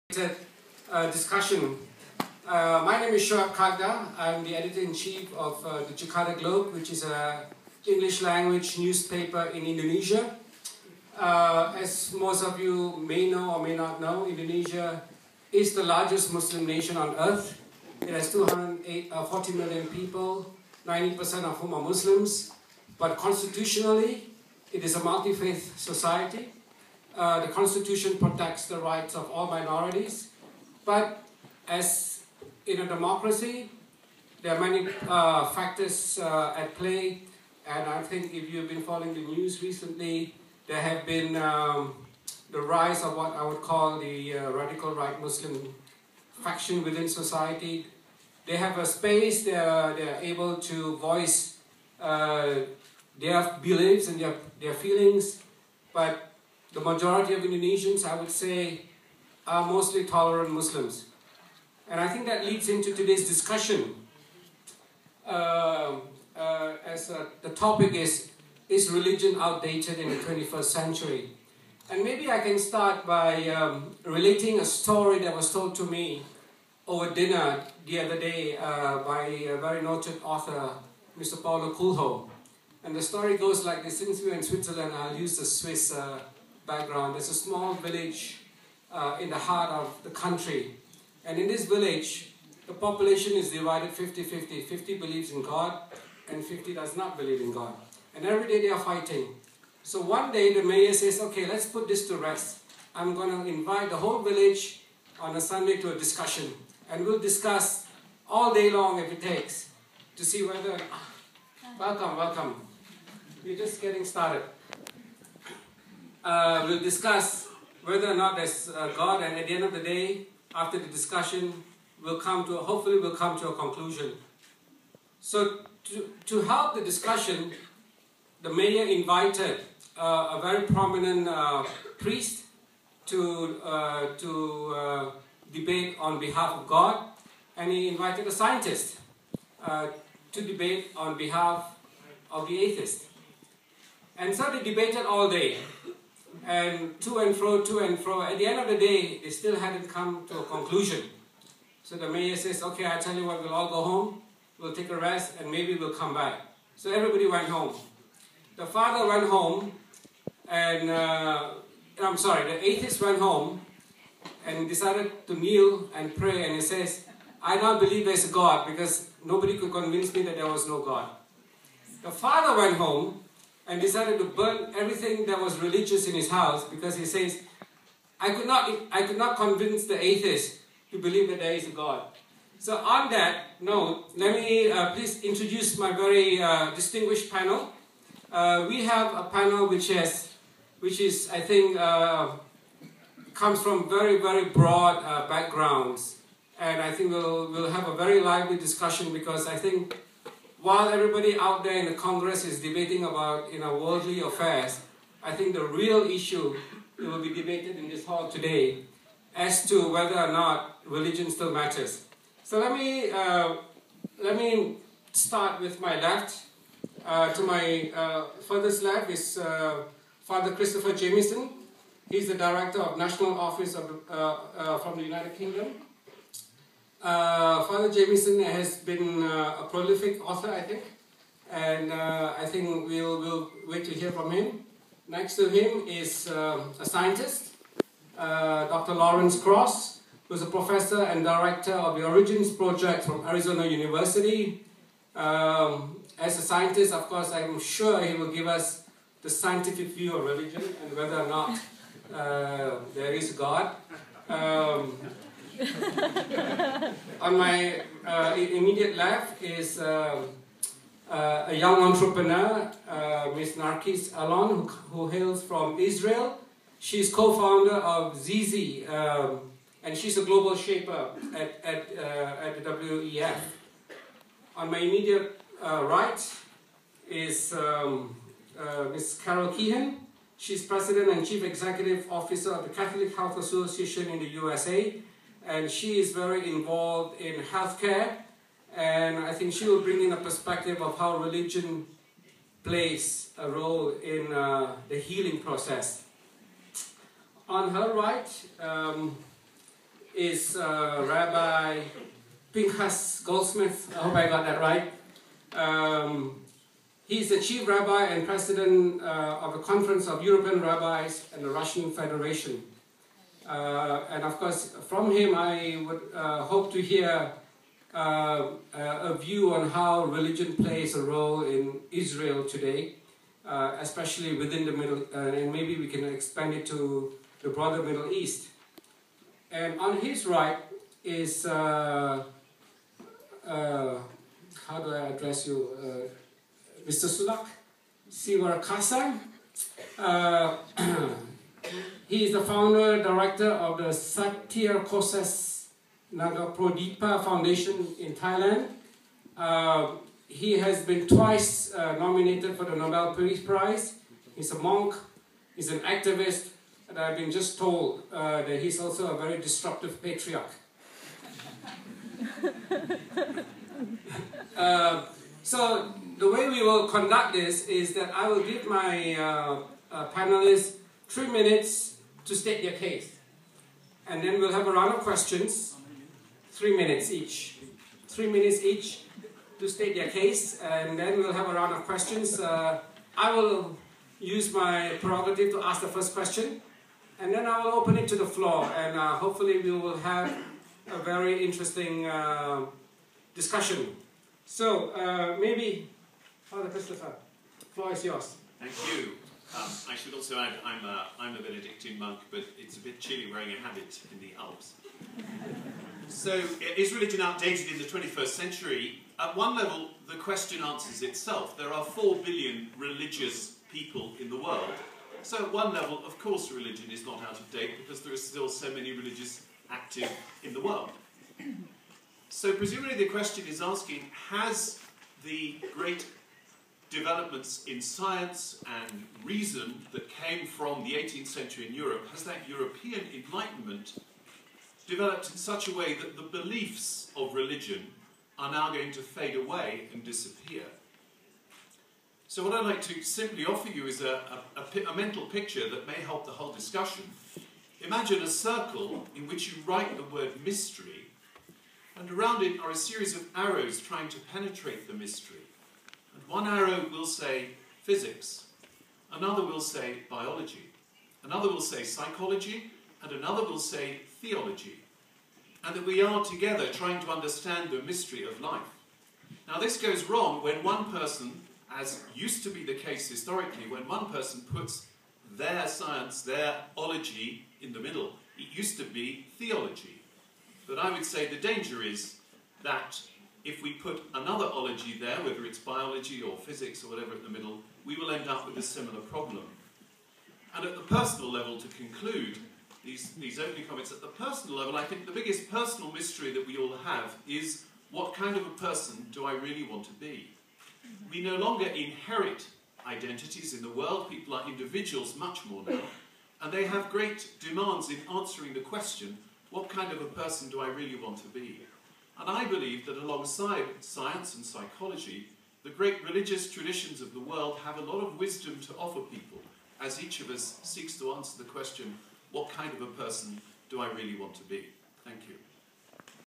Discussion. My name is Shoaib Khagda. I'm the editor-in-chief of the Jakarta Globe, which is an English language newspaper in Indonesia. As most of you may know or may not know, Indonesia is the largest Muslim nation on earth. It has 240 million people, 90% of whom are Muslims. But constitutionally, it is a multi-faith society. The constitution protects the rights of all minorities. But as in a democracy, there are many factors at play. And I think if you've been following the news recently, there have been the rise of what I would call the radical right Muslim faction within society. They have a space, they're able to voice their beliefs and their feelings, but the majority of Indonesians, I would say, are mostly tolerant Muslims. And I think that leads into today's discussion. The topic is religion outdated in the 21st century? And maybe I can start by relating a story that was told to me over dinner the other day by a very noted author, Mr. Paulo Coelho. And the story goes like this. Since we're in Switzerland, I'll use the Swiss background. There's a small village in the heart of the country. And in this village, the population is divided 50-50. 50 believes in God and 50 does not believe in God. And every day they are fighting. So one day the mayor says, okay, let's put this to rest. I'm going to invite the whole village on a Sunday to a discussion. And we'll discuss all day long if it takes to see whether... Welcome. We're just getting started. We'll discuss whether or not there's God, and at the end of the day, after the discussion, hopefully we'll come to a conclusion. So to help the discussion, the mayor invited a very prominent priest to debate on behalf of God, and he invited a scientist to debate on behalf of the atheist. And so they debated all day, and to and fro. At the end of the day, they still hadn't come to a conclusion. So the mayor says, okay, I tell you what, we'll all go home, we'll take a rest, and maybe we'll come back. So everybody went home. The father went home, and the atheist went home and decided to kneel and pray, and he says, I don't believe there's a God because nobody could convince me that there was no God. The father went home and decided to burn everything that was religious in his house because he says, I could not convince the atheist to believe that there is a God. So on that note, let me please introduce my very distinguished panel. We have a panel which is I think comes from very, very broad backgrounds, and I think we'll have a very lively discussion because I think while everybody out there in the Congress is debating about worldly affairs, I think the real issue will be debated in this hall today as to whether or not religion still matters. So let me start with my left. To my furthest left is Father Christopher Jamieson. He's the Director of National Office from the United Kingdom. Father Jamieson has been a prolific author, I think, and I think we'll wait to hear from him. Next to him is a scientist, Dr. Lawrence Cross, who's a professor and director of the Origins Project from Arizona University. As a scientist, of course, I'm sure he will give us the scientific view of religion and whether or not there is a God. On my immediate left is a young entrepreneur, Ms. Narkis Alon, who hails from Israel. She's co-founder of Zizi, and she's a global shaper at the WEF. On my immediate right is Ms. Carol Keehan. She's President and Chief Executive Officer of the Catholic Health Association in the USA. And she is very involved in healthcare, and I think she will bring in a perspective of how religion plays a role in the healing process. On her right is Rabbi Pinchas Goldsmith. I hope I got that right. He's the chief rabbi and president of the Conference of European Rabbis and the Russian Federation. And of course, from him I would hope to hear a view on how religion plays a role in Israel today, especially within the Middle, and maybe we can expand it to the broader Middle East. And on his right is, how do I address you, Mr. Sulak Siwar Kasam. He is the founder, director of the Satir Koses Nagaproditpa Foundation in Thailand. He has been twice nominated for the Nobel Peace Prize. He's a monk, he's an activist, and I've been just told that he's also a very disruptive patriarch. So the way we will conduct this is that I will give my panelists 3 minutes to state their case. And then we'll have a round of questions, 3 minutes each. 3 minutes each to state their case, and then we'll have a round of questions. I will use my prerogative to ask the first question, and then I will open it to the floor, and hopefully we will have a very interesting discussion. So maybe, Father Christopher, the floor is yours. Thank you. I should also add, I'm a Benedictine monk, but it's a bit chilly wearing a habit in the Alps. So, is religion outdated in the 21st century? At one level, the question answers itself. There are 4 billion religious people in the world. So at one level, of course, religion is not out of date because there are still so many religious active in the world. So presumably the question is asking, has the great developments in science and reason that came from the 18th century in Europe, has that European Enlightenment developed in such a way that the beliefs of religion are now going to fade away and disappear? So what I'd like to simply offer you is a mental picture that may help the whole discussion. Imagine a circle in which you write the word mystery, and around it are a series of arrows trying to penetrate the mystery. And one arrow will say physics, another will say biology, another will say psychology, and another will say theology. And that we are together trying to understand the mystery of life. Now this goes wrong when one person, as used to be the case historically, when one person puts their science, their ology in the middle. It used to be theology. But I would say the danger is that if we put another ology there, whether it's biology or physics or whatever in the middle, we will end up with a similar problem. And at the personal level, to conclude these opening comments, at the personal level, I think the biggest personal mystery that we all have is, what kind of a person do I really want to be? We no longer inherit identities in the world. People are individuals much more now. And they have great demands in answering the question, what kind of a person do I really want to be? And I believe that alongside science and psychology, the great religious traditions of the world have a lot of wisdom to offer people, as each of us seeks to answer the question, what kind of a person do I really want to be? Thank you.